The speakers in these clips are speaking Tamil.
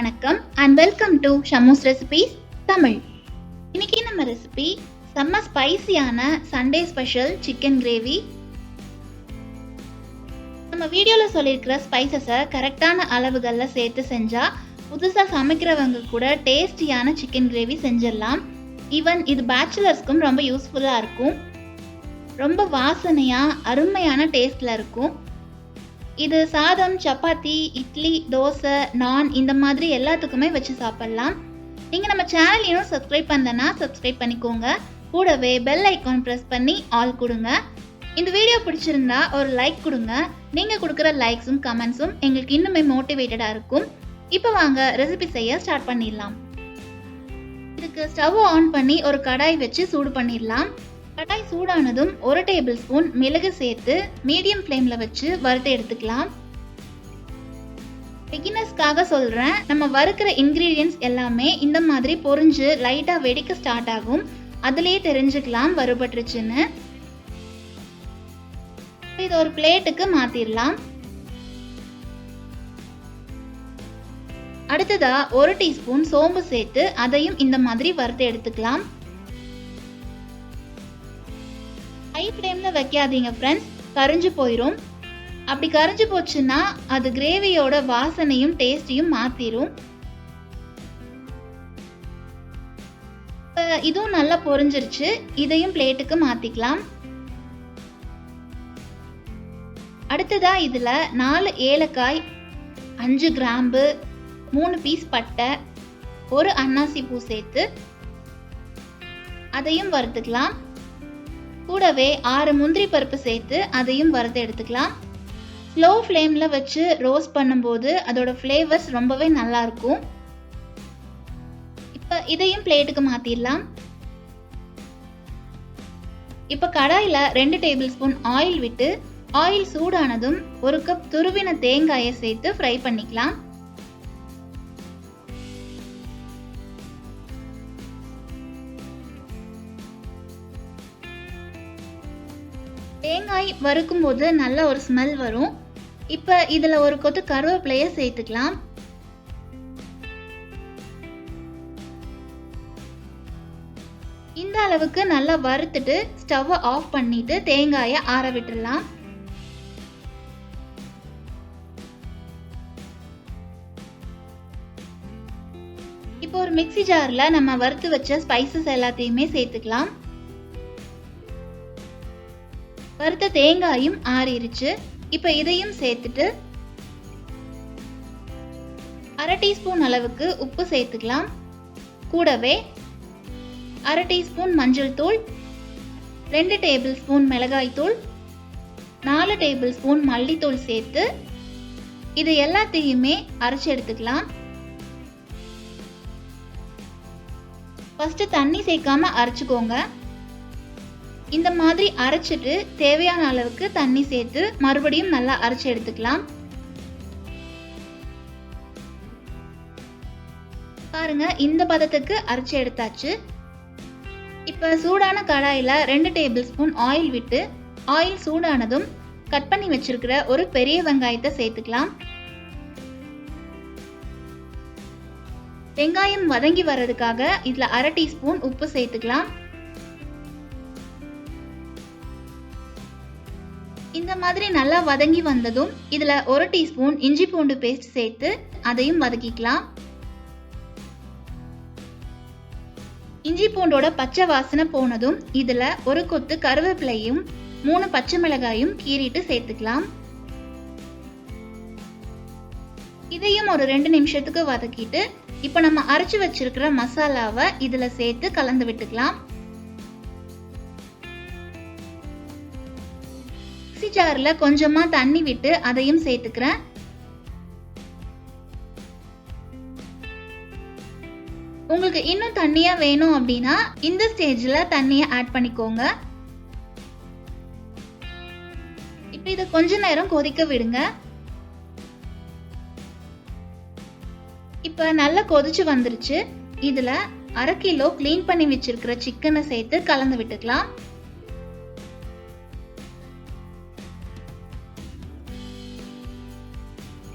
வணக்கம் and welcome to Shamu's recipes Tamil. இன்னைக்கு நம்ம ரெசிபி செம்ம ஸ்பைசியான சண்டே ஸ்பெஷல் சிக்கன் கிரேவி. நம்ம வீடியோவில் சொல்லியிருக்கிற ஸ்பைசஸை கரெக்டான அளவுகளில் சேர்த்து செஞ்சால் புதுசாக சமைக்கிறவங்க கூட டேஸ்டியான சிக்கன் கிரேவி செஞ்சிடலாம். ஈவன் இது பேச்சுலர்ஸ்க்கும் ரொம்ப யூஸ்ஃபுல்லாக இருக்கும். ரொம்ப வாசனையாக அருமையான டேஸ்டில் இருக்கும். இது சாதம், சப்பாத்தி, இட்லி, தோசை, நான் இந்த மாதிரி எல்லாத்துக்குமே வச்சு சாப்பிட்லாம். நீங்கள் நம்ம சேனல் இன்னும் சப்ஸ்கிரைப் பண்ணலன்னா சப்ஸ்கிரைப் பண்ணிக்கோங்க. கூடவே பெல் ஐக்கான் ப்ரெஸ் பண்ணி ஆல் கொடுங்க. இந்த வீடியோ பிடிச்சிருந்தா ஒரு லைக் கொடுங்க. நீங்கள் கொடுக்குற லைக்ஸும் கமெண்ட்ஸும் எங்களுக்கு இன்னுமே மோட்டிவேட்டடாக இருக்கும். இப்போ வாங்க ரெசிபி செய்ய ஸ்டார்ட் பண்ணிடலாம். இதுக்கு ஸ்டவ் ஆன் பண்ணி ஒரு கடாய் வச்சு சூடு பண்ணிடலாம். கடாய் சூடானதும் 1 டேபிள் ஸ்பூன் மிளகு சேர்த்து மீடியம் ஃப்ளேமில் வச்சு வறுத்து எடுத்துக்கலாம். பிகினர்ஸ்க்காக சொல்கிறேன், நம்ம வறுக்கிற இன்க்ரீடியன்ட்ஸ் எல்லாமே இந்த மாதிரி பொரிஞ்சு லைட்டாக வெடிக்க ஸ்டார்ட் ஆகும். அதுலேயே தெரிஞ்சுக்கலாம் வறுபட்டுருச்சுன்னு. இது ஒரு பிளேட்டுக்கு மாற்றிடலாம். அடுத்ததா 1 டீஸ்பூன் சோம்பு சேர்த்து அதையும் இந்த மாதிரி வறுத்து எடுத்துக்கலாம். ஹை ஃப்ளேமில் வைக்காதீங்க ஃப்ரெண்ட்ஸ், கரிஞ்சு போயிடும். அப்படி கரிஞ்சு போச்சுன்னா அது கிரேவியோட வாசனையும் டேஸ்டையும் மாற்றிடும். இதுவும் நல்லா பொரிஞ்சிருச்சு. இதையும் பிளேட்டுக்கு மாற்றிக்கலாம். அடுத்ததா இதில் 4 ஏலக்காய், 5 கிராம்பு, 3 பீஸ் பட்டை, 1 அன்னாசி பூ சேர்த்து அதையும் வறுத்துக்கலாம். கூடவே 6 முந்திரி பருப்பு சேர்த்து அதையும் வறுத்து எடுத்துக்கலாம். ஸ்லோ ஃப்ளேமில் வச்சு ரோஸ்ட் பண்ணும்போது அதோட ஃப்ளேவர்ஸ் ரொம்பவே நல்லா இருக்கும். இப்போ இதையும் பிளேட்டுக்கு மாற்றிடலாம். இப்போ கடாயில் 2 டேபிள் ஸ்பூன் ஆயில் விட்டு ஆயில் சூடானதும் 1 கப் துருவின தேங்காயை சேர்த்து ஃப்ரை பண்ணிக்கலாம். தேங்காய் வறுக்கும் போது நல்ல ஒரு ஸ்மெல் வரும். இப்போ இதில் 1 கொத்து கருவேப்பிலையை சேர்த்துக்கலாம். இந்த அளவுக்கு நல்லா வறுத்துட்டு ஸ்டவ்வை ஆஃப் பண்ணிட்டு தேங்காயை ஆற விட்டுடலாம். இப்போ ஒரு மிக்ஸி ஜாரில் நம்ம வறுத்து வச்ச ஸ்பைசஸ் எல்லாத்தையுமே சேர்த்துக்கலாம். வறுத்த தேங்காயும் ஆறிடுச்சு. இப்போ இதையும் சேர்த்துட்டு 1/2 டீஸ்பூன் அளவுக்கு உப்பு சேர்த்துக்கலாம். கூடவே 1/2 டீஸ்பூன் மஞ்சள் தூள், 2 டேபிள் ஸ்பூன் மிளகாய் தூள், 4 டேபிள் ஸ்பூன் மல்லித்தூள் சேர்த்து இது எல்லாத்தையுமே அரைச்சி எடுத்துக்கலாம். ஃபர்ஸ்ட் தண்ணி சேர்க்காம அரைச்சிக்கோங்க. இந்த மாதிரி அரைச்சிட்டு தேவையான அளவுக்கு தண்ணி சேர்த்து மறுபடியும் நல்லா அரைச்சி எடுத்துக்கலாம். பாருங்க, இந்த பதத்துக்கு அரைச்சி எடுத்தாச்சு. இப்போ சூடான கடாயில் 2 டேபிள் ஸ்பூன் ஆயில் விட்டு ஆயில் சூடானதும் கட் பண்ணி வச்சிருக்கிற ஒரு பெரிய வெங்காயத்தை சேர்த்துக்கலாம். வெங்காயம் வதங்கி வர்றதுக்காக இதில் 1/2 டீஸ்பூன் உப்பு சேர்த்துக்கலாம். இந்த மாதிரி நல்லா வதங்கி வந்ததும் இதில் 1 டீஸ்பூன் இஞ்சி பூண்டு பேஸ்ட் சேர்த்து அதையும் வதக்கிக்கலாம். இஞ்சி பூண்டோட பச்சை வாசனை போனதும் இதில் 1 கொத்து கருவேப்பிலையும் 3 பச்சை மிளகாயும் கீறிட்டு சேர்த்துக்கலாம். இதையும் ஒரு 2 நிமிஷத்துக்கு வதக்கிட்டு இப்போ நம்ம அரைச்சி வச்சிருக்கிற மசாலாவை இதில் சேர்த்து கலந்து விட்டுக்கலாம். மிக்ஸி ஜாரில் கொஞ்சமாக தண்ணி விட்டு அதையும் சேர்த்துக்கிறேன். உங்களுக்கு இன்னும் தண்ணியாக வேணும் அப்படின்னா இந்த ஸ்டேஜில் தண்ணியை ஆட் பண்ணிக்கோங்க. இப்போ இதை கொஞ்ச நேரம் கொதிக்க விடுங்க. இப்போ நல்லா கொதிச்சு வந்துருச்சு. இதில் 1/2 கிலோ க்ளீன் பண்ணி வச்சிருக்கிற சிக்கனை சேர்த்து கலந்து விட்டுக்கலாம்.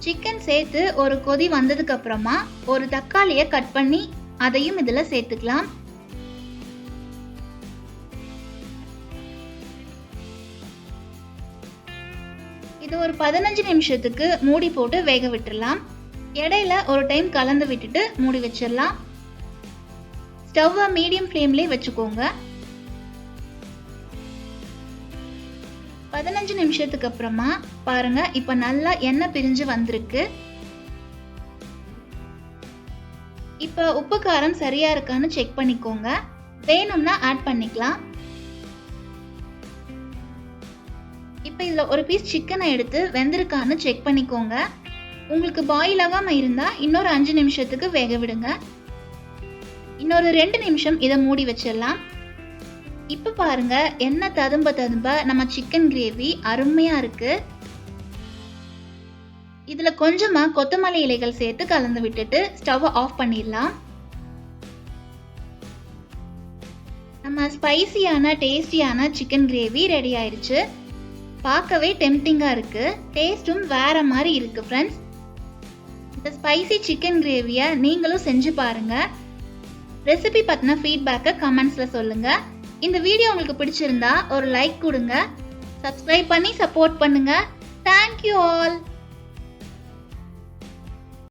சிக்கன் சேர்த்து ஒரு கொதி வந்ததுக்கு அப்புறமா ஒரு தக்காளியை கட் பண்ணி அதையும் இதுல சேர்த்துக்கலாம். இது ஒரு 15 நிமிஷத்துக்கு மூடி போட்டு வேக விட்டுறலாம். இடையில ஒரு டைம் கலந்து விட்டுட்டு மூடி வச்சிடலாம். ஸ்டவ்வை மீடியம் ஃப்ளேம்லேயே வச்சுக்கோங்க. 15 நிமிஷத்துக்கு அப்புறமா பாருங்க, இப்ப நல்லா எண்ணெய் பிரிஞ்சு வந்திருக்கு. இப்ப உப்பு காரம் சரியா இருக்கான்னு செக் பண்ணிக்கோங்க. வேணும்னா ஆட் பண்ணிக்கலாம். இப்ப இதுல ஒரு பீஸ் சிக்கனை எடுத்து வெந்திருக்கான்னு செக் பண்ணிக்கோங்க. உங்களுக்கு பாயில் ஆகாம இருந்தா இன்னொரு 5 நிமிஷத்துக்கு வேக விடுங்க. இன்னொரு 2 நிமிஷம் இதை மூடி வச்சிடலாம். இப்ப பாருங்க, எண்ணெய் ததும்ப ததும்ப நம்ம சிக்கன் கிரேவி அருமையா இருக்கு. இதுல கொஞ்சமா கொத்தமல்லி இலைகள் சேர்த்து கலந்து விட்டுட்டு ஸ்டவ் ஆஃப் பண்ணிடலாம். நம்ம ஸ்பைசியான டேஸ்டியான சிக்கன் கிரேவி ரெடி ஆயிடுச்சு. பார்க்கவே டெம்டிங்கா இருக்கு. டேஸ்டும் வேற மாதிரி இருக்கு ஃப்ரெண்ட்ஸ். இந்த ஸ்பைசி சிக்கன் கிரேவியை நீங்களும் செஞ்சு பாருங்க. ரெசிபி பத்தின ஃபீட்பேக்கை கமெண்ட்ஸ்ல சொல்லுங்க. இந்த வீடியோ உங்களுக்கு பிடிச்சிருந்தா ஒரு லைக் கொடுங்க. சப்ஸ்கிரைப் பண்ணி சப்போர்ட் பண்ணுங்க. Thank you all.